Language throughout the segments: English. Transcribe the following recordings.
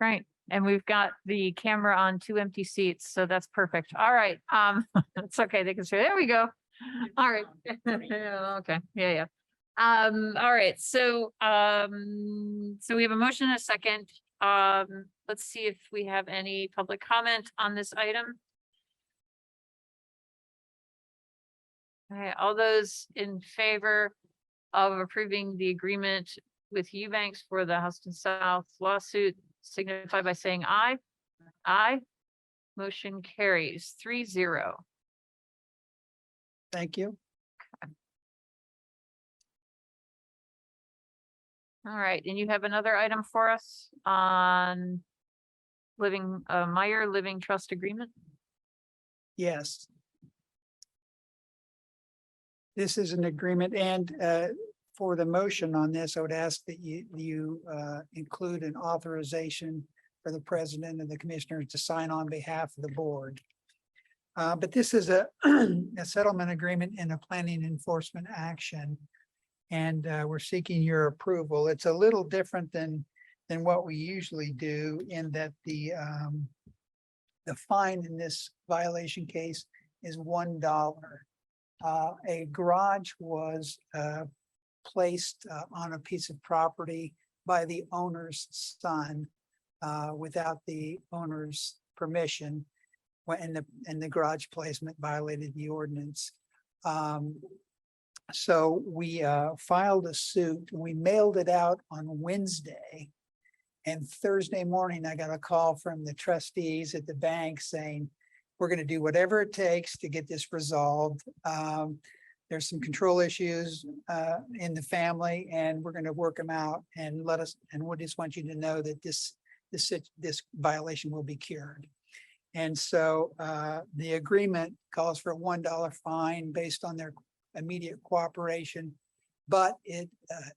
Great. And we've got the camera on 2 empty seats, so that's perfect. All right. It's okay. They can say, there we go. All right. Okay. Yeah. All right. So we have a motion and a second. Let's see if we have any public comment on this item. All right. All those in favor of approving the agreement with Eubanks for the Houston South lawsuit signify by saying aye. Aye. Motion carries 3-0. Thank you. All right, and you have another item for us on Meyer Living Trust Agreement? Yes. This is an agreement, and for the motion on this, I would ask that you include an authorization for the president and the commissioners to sign on behalf of the board. But this is a settlement agreement and a planning enforcement action. And we're seeking your approval. It's a little different than what we usually do, in that the fine in this violation case is $1. A garage was placed on a piece of property by the owner's son without the owner's permission, and the garage placement violated the ordinance. So we filed a suit. We mailed it out on Wednesday. And Thursday morning, I got a call from the trustees at the bank saying, we're going to do whatever it takes to get this resolved. There's some control issues in the family, and we're going to work them out and we just want you to know that this violation will be cured. And so the agreement calls for a $1 fine based on their immediate cooperation, but it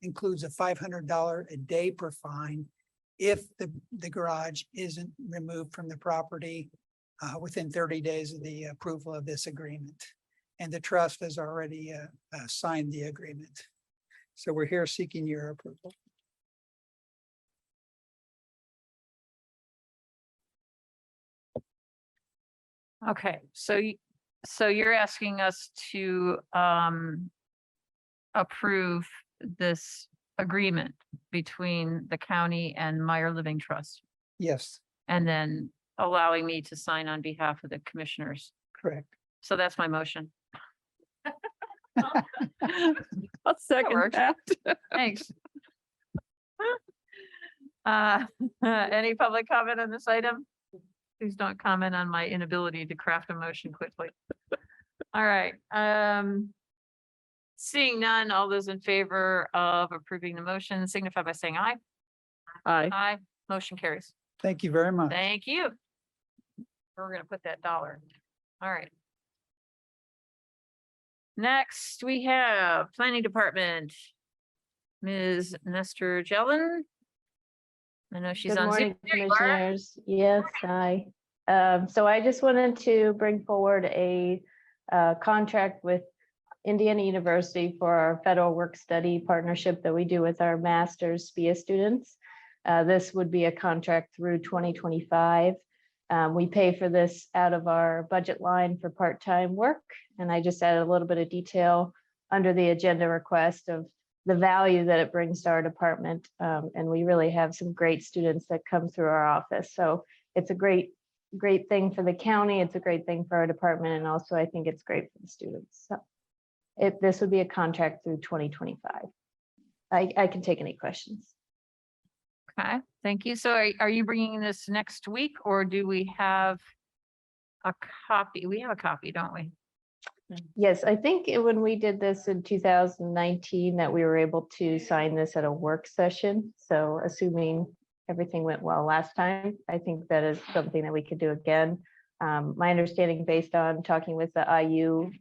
includes a $500 a day per fine if the garage isn't removed from the property within 30 days of the approval of this agreement. And the trust has already signed the agreement. So we're here seeking your approval. Okay, so you're asking us to approve this agreement between the county and Meyer Living Trust, Yes, and then allowing me to sign on behalf of the commissioners. correct. So that's my motion. I'll second that. Thanks. Any public comment on this item? Please don't comment on my inability to craft a motion quickly. All right. Seeing none, all those in favor of approving the motion signify by saying aye. Aye. Aye. Motion carries. Thank you very much. Thank you. We're gonna put that $1. All right. Next, we have Planning Department. Ms. Nestor Jelen. I know she's Good on Zoom. morning, There you are. commissioners. Yes, hi. So I just wanted to bring forward a contract with Indiana University for our federal work study partnership that we do with our master's SPIA students. This would be a contract through 2025. We pay for this out of our budget line for part-time work. And I just added a little bit of detail under the agenda request of the value that it brings to our department. And we really have some great students that come through our office. So it's a great thing for the county. It's a great thing for our department. And also I think it's great for the students. So this would be a contract through 2025. I can take any questions. Okay, thank you. So are you bringing this next week, or do we have a copy? We have a copy, don't we? Yes, I think when we did this in 2019 that we were able to sign this at a work session. So assuming everything went well last time, I think that is something that we could do again. My understanding based on talking with the IU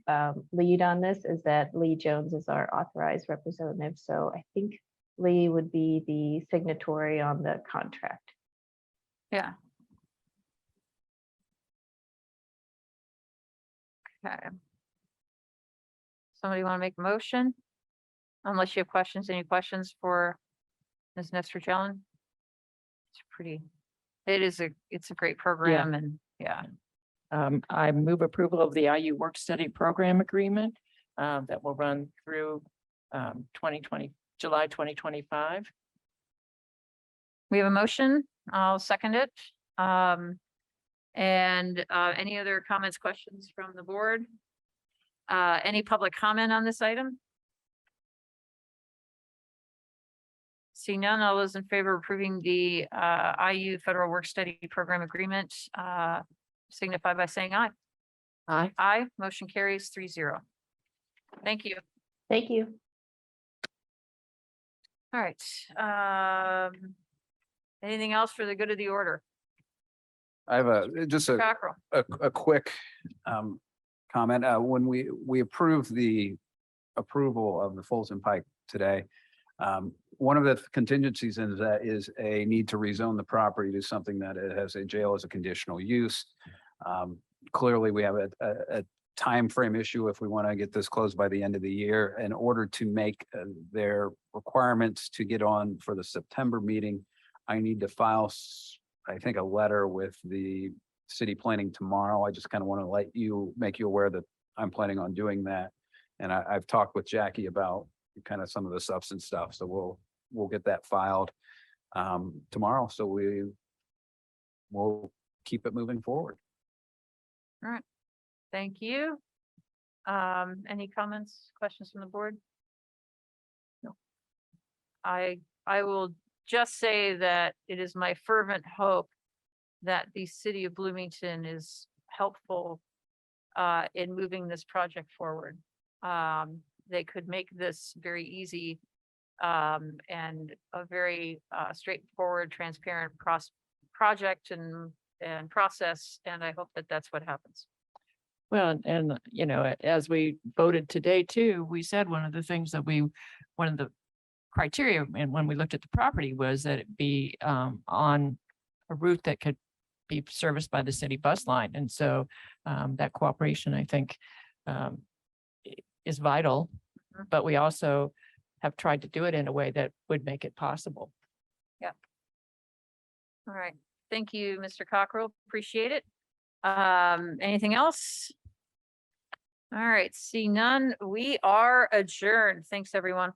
lead on this is that Lee Jones is our authorized representative. So I think Lee would be the signatory on the contract. Yeah. Okay. Somebody want to make a motion? Unless you have questions, any questions for Ms. Nestor Jelen? It's pretty it's a great program and yeah. I move approval of the IU Work Study Program Agreement that will run through 2020, July 2025. We have a motion. I'll second it. And any other comments, questions from the board? Any public comment on this item? See none, all those in favor of approving the IU Federal Work Study Program Agreement, signify by saying aye. Aye. Aye, motion carries 3-0. Thank you. Thank you. All right. Anything else for the good of the order? I have just Cockrell. a quick comment. When we approved the approval of the Folsom Pike today, one of the contingencies in that is a need to rezone the property to something that it has a jail as a conditional use. Clearly, we have a time frame issue if we want to get this closed by the end of the year. In order to make their requirements to get on for the September meeting, I need to file, I think, a letter with the city planning tomorrow. I just kind of want to make you aware that I'm planning on doing that. And I've talked with Jackie about kind of some of the substance stuff. So we'll get that filed tomorrow. So we'll keep it moving forward. All right. Thank you. Any comments, questions from the board? No. I will just say that it is my fervent hope that the city of Bloomington is helpful in moving this project forward. They could make this very easy and a very straightforward, transparent project and process. And I hope that that's what happens. Well, and you know, as we voted today too, we said one of the things that one of the criteria, and when we looked at the property, was that it be on a route that could be serviced by the city bus line. And so that cooperation, I think, is vital, but we also have tried to do it in a way that would make it possible. Yeah. All right. Thank you, Mr. Cockrell. Appreciate it. Anything else? All right. See none. We are adjourned. Thanks, everyone.